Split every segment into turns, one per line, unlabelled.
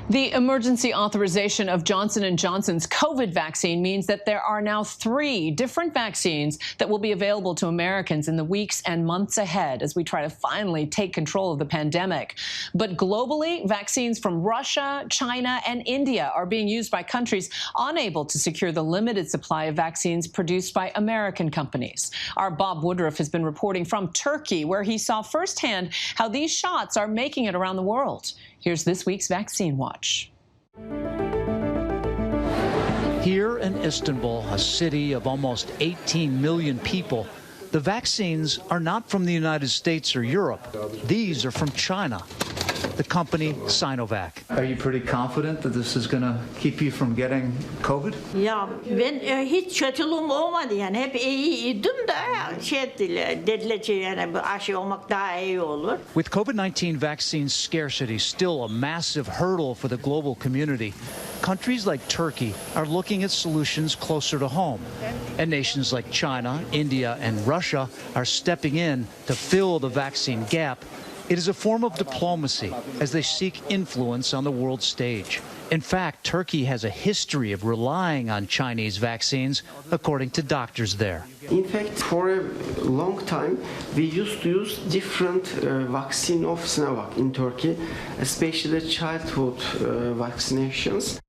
The emergency authorization of Johnson & Johnson's COVID vaccine means that there are now 3 different vaccines that will be available to Americans in the weeks and months ahead as we try to finally take control of the pandemic. But globally, vaccines from Russia, China, and India are being used by countries unable to secure the limited supply of vaccines produced by American companies. Our Bob Woodruff has been reporting from Turkey, where he saw firsthand how these shots are making it around the world. Here's this week's Vaccine Watch.
Here in Istanbul, a city of almost 18 million people, the vaccines are not from the United States or Europe. These are from China, the company Sinovac. Are you pretty confident that this is going to keep you from getting COVID?
Ya ben hiç kötülüğüm olmadı yani hep iyiydim da dediler yani bu aşı olmak daha iyi olur.
With COVID-19 vaccine scarcity still a massive hurdle for the global community, countries like Turkey are looking at solutions closer to home. And nations like China, India, and Russia are stepping in to fill the vaccine gap. It is a form of diplomacy as they seek influence on the world stage. In fact, Turkey has a history of relying on Chinese vaccines, according to doctors there.
In fact, for a long time, we used to use different vaccine of Sinovac in Turkey, especially childhood vaccinations.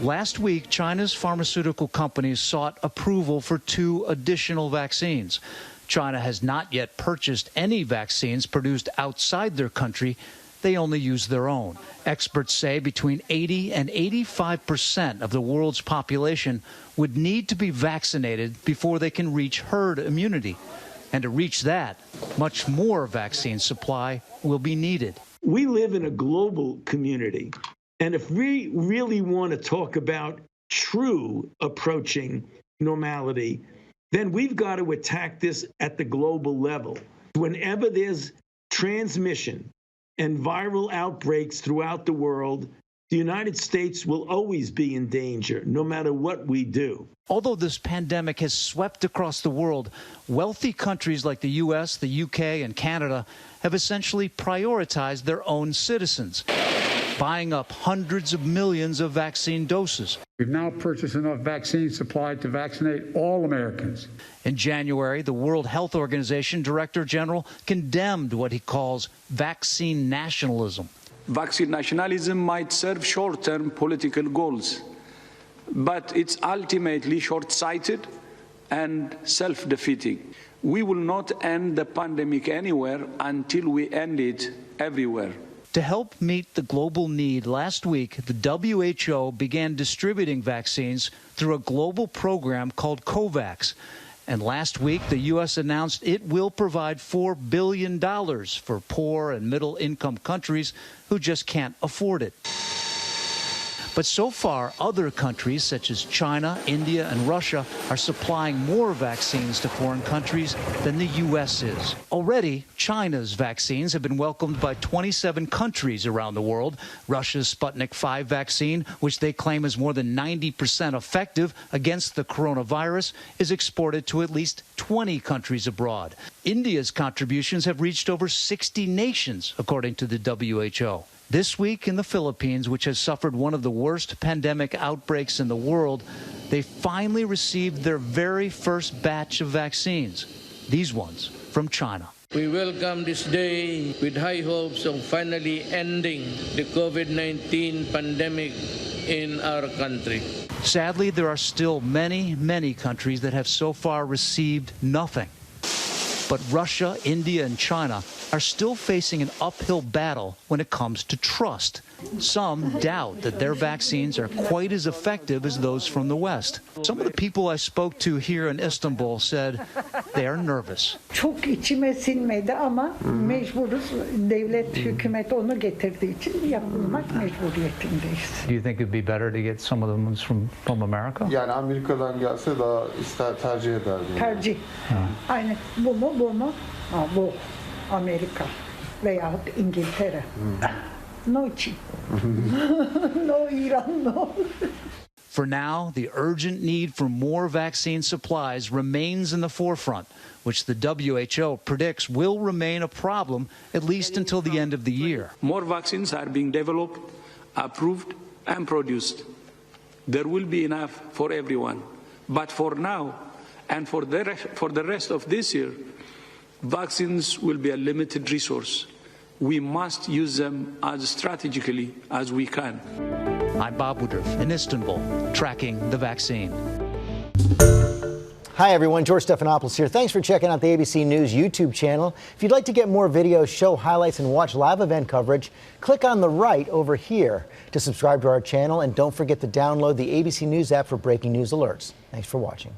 Last week, China's pharmaceutical companies sought approval for 2 additional vaccines. China has not yet purchased any vaccines produced outside their country. They only use their own. Experts say between 80 and 85% of the world's population would need to be vaccinated before they can reach herd immunity. And to reach that, much more vaccine supply will be needed.
We live in a global community. And if we really want to talk about true approaching normality, then we've got to attack this at the global level. Whenever there's transmission and viral outbreaks throughout the world, the United States will always be in danger, no matter what we do.
Although this pandemic has swept across the world, wealthy countries like the U.S., the U.K., and Canada have essentially prioritized their own citizens, buying up hundreds of millions of vaccine doses.
We've now purchased enough vaccine supply to vaccinate all Americans.
In January, the World Health Organization Director General condemned what he calls vaccine nationalism.
Vaccine nationalism might serve short-term political goals, but it's ultimately short-sighted and self-defeating. We will not end the pandemic anywhere until we end it everywhere.
To help meet the global need, last week, the WHO began distributing vaccines through a global program called COVAX. And last week, the U.S. announced it will provide $4 billion for poor and middle-income countries who just can't afford it. But so far, other countries such as China, India, and Russia are supplying more vaccines to foreign countries than the U.S. is. Already, China's vaccines have been welcomed by 27 countries around the world. Russia's Sputnik V vaccine, which they claim is more than 90% effective against the coronavirus, is exported to at least 20 countries abroad. India's contributions have reached over 60 nations, according to the WHO. This week in the Philippines, which has suffered one of the worst pandemic outbreaks in the world, they finally received their very first batch of vaccines, these ones from China.
We welcome this day with high hopes of finally ending the COVID-19 pandemic in our country.
Sadly, there are still many, many countries that have so far received nothing. But Russia, India, and China are still facing an uphill battle when it comes to trust. Some doubt that their vaccines are quite as effective as those from the West. Some of the people I spoke to here in Istanbul said they are nervous.
Çok içime sinmedi ama mecburuz. Devlet, hükümet onu getirdiği için yapılmak mecburiyetindeyiz.
Do you think it'd be better to get some of the ones from America?
Yani Amerika'dan gelse daha tercih ederdim.
Tercih. Aynen. Bu mu? Ha, bu. Amerika veyahut İngiltere. No Çin. No İran, no.
For now, the urgent need for more vaccine supplies remains in the forefront, which the WHO predicts will remain a problem at least until the end of the year.
More vaccines are being developed approved and produced. There will be enough for everyone. But for now, and for the rest of this year, vaccines will be a limited resource. We must use them as strategically as we can.
I'm Bob Woodruff in Istanbul, tracking the vaccine.
Hi, everyone. George Stephanopoulos here. Thanks for checking out the ABC News YouTube channel. If you'd like to get more videos, show highlights, and watch live event coverage, click on the right over here to subscribe to our channel. And don't forget to download the ABC News app for breaking news alerts. Thanks for watching.